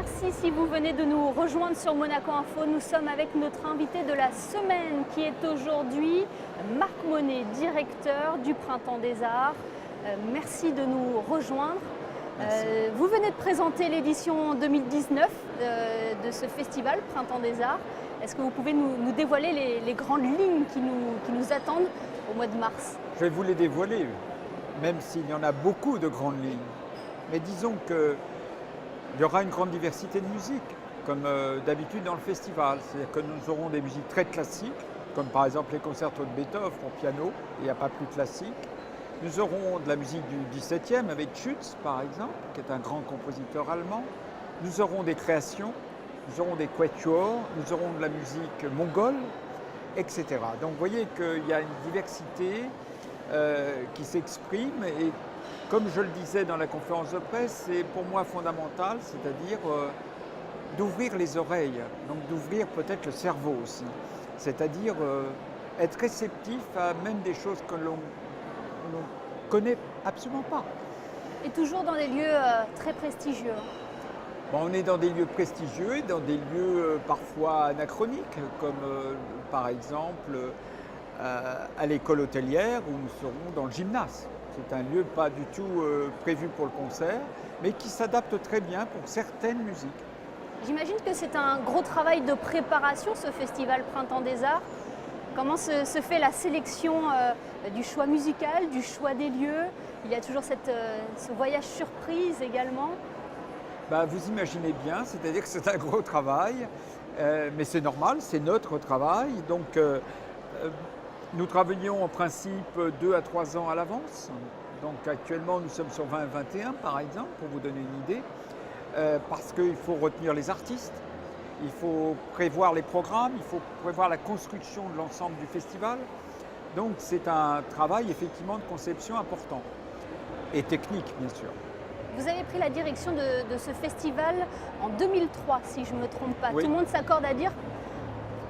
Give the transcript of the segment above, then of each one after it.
Merci si vous venez de nous rejoindre sur Monaco Info. Nous sommes avec notre invité de la semaine qui est aujourd'hui Marc Monet, directeur du Printemps des Arts. Merci de nous rejoindre. Vous venez de présenter l'édition 2019 de ce festival Printemps des Arts. Est-ce que vous pouvez nous dévoiler les grandes lignes qui nous attendent au mois de mars? Je vais vous les dévoiler, même s'il y en a beaucoup de grandes lignes. Mais disons qu'il y aura une grande diversité de musique, comme d'habitude dans le festival. C'est-à-dire que nous aurons des musiques très classiques, comme par exemple les concertos de Beethoven pour piano, il n'y a pas plus classique. Nous aurons de la musique du XVIIe avec Schütz, par exemple, qui est un grand compositeur allemand. Nous aurons des créations, nous aurons des quatuors, nous aurons de la musique mongole, etc. Donc vous voyez qu'il y a une diversité qui s'exprime et comme je le disais dans la conférence de presse, c'est pour moi fondamental, c'est-à-dire d'ouvrir les oreilles, donc d'ouvrir peut-être le cerveau aussi, c'est-à-dire être réceptif à même des choses que l'on ne connaît absolument pas. Et toujours dans des lieux très prestigieux. Bon, on est dans des lieux prestigieux et dans des lieux parfois anachroniques, comme par exemple à l'école hôtelière où nous serons dans le gymnase. C'est un lieu pas du tout prévu pour le concert, mais qui s'adapte très bien pour certaines musiques. J'imagine que c'est un gros travail de préparation, ce festival Printemps des Arts. Comment se fait la sélection du choix musical, du choix des lieux? Il y a toujours ce voyage surprise également. Ben, vous imaginez bien, c'est-à-dire que c'est un gros travail, mais c'est normal, c'est notre travail. Donc, nous travaillons en principe 2 à 3 ans à l'avance. Donc actuellement, nous sommes sur 2021 par exemple, pour vous donner une idée, parce qu'il faut retenir les artistes, il faut prévoir les programmes, il faut prévoir la construction de l'ensemble du festival. Donc c'est un travail effectivement de conception important et technique bien sûr. Vous avez pris la direction de ce festival en 2003, si je ne me trompe pas. Oui. Tout le monde s'accorde à dire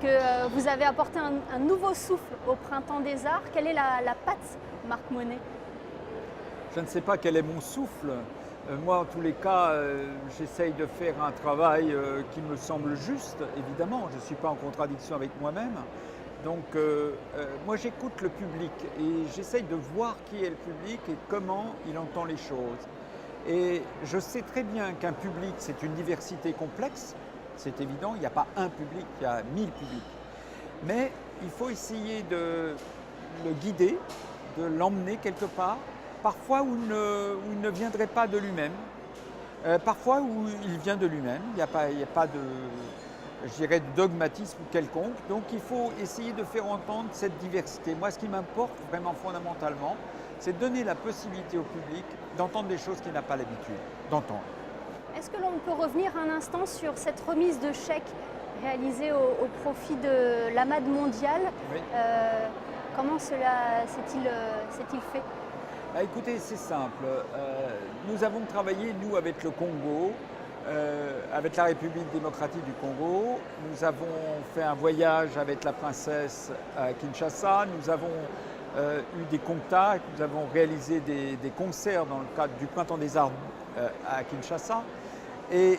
que vous avez apporté un nouveau souffle au Printemps des Arts. Quelle est la patte Marc Monet? Je ne sais pas quel est mon souffle. Moi, en tous les cas, j'essaye de faire un travail qui me semble juste, évidemment. Je ne suis pas en contradiction avec moi-même. Donc, moi, j'écoute le public et j'essaye de voir qui est le public et comment il entend les choses. Et je sais très bien qu'un public, c'est une diversité complexe. C'est évident, il n'y a pas un public, il y a 1000 publics. Mais il faut essayer de le guider, de l'emmener quelque part, parfois où il ne viendrait pas de lui-même, parfois où il vient de lui-même, il n'y a pas de, je dirais, de dogmatisme quelconque. Donc il faut essayer de faire entendre cette diversité. Moi, ce qui m'importe vraiment fondamentalement, c'est de donner la possibilité au public d'entendre des choses qu'il n'a pas l'habitude d'entendre. Est-ce que l'on peut revenir un instant sur cette remise de chèques réalisée au profit de l'AMAD mondiale? Oui. Comment cela s'est-il fait? Bah, écoutez, c'est simple. Nous avons travaillé, nous, avec le Congo, avec la République démocratique du Congo. Nous avons fait un voyage avec la princesse à Kinshasa. Nous avons eu des contacts. Nous avons réalisé des concerts dans le cadre du Printemps des Arts à Kinshasa. Et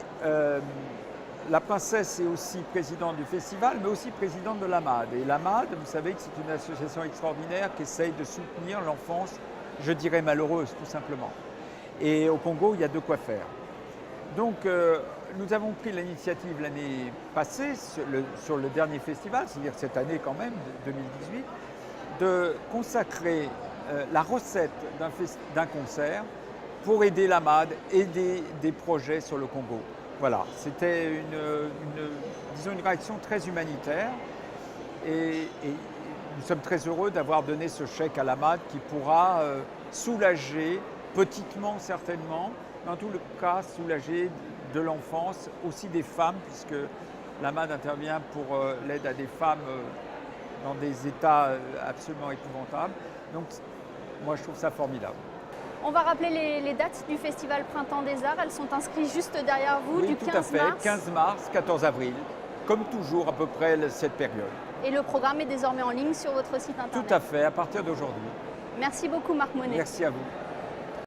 la princesse est aussi présidente du festival, mais aussi présidente de l'AMAD. Et l'AMAD, vous savez que c'est une association extraordinaire qui essaye de soutenir l'enfance, je dirais malheureuse, tout simplement. Et au Congo, il y a de quoi faire. Donc, nous avons pris l'initiative l'année passée, sur le dernier festival, c'est-à-dire cette année quand même, 2018, de consacrer la recette d'un concert pour aider l'AMAD, aider des projets sur le Congo. Voilà, c'était disons une réaction très humanitaire et nous sommes très heureux d'avoir donné ce chèque à l'AMAD qui pourra soulager, petitement certainement, mais en tout cas soulager de l'enfance, aussi des femmes, puisque l'AMAD intervient pour l'aide à des femmes dans des états absolument épouvantables. Donc moi je trouve ça formidable. On va rappeler les dates du Festival Printemps des Arts. Elles sont inscrites juste derrière vous, oui, du 15 mars. Tout à fait, 15 mars, 14 avril, comme toujours à peu près cette période. Et le programme est désormais en ligne sur votre site internet. Tout à fait, à partir d'aujourd'hui. Merci beaucoup Marc Monet. Merci à vous.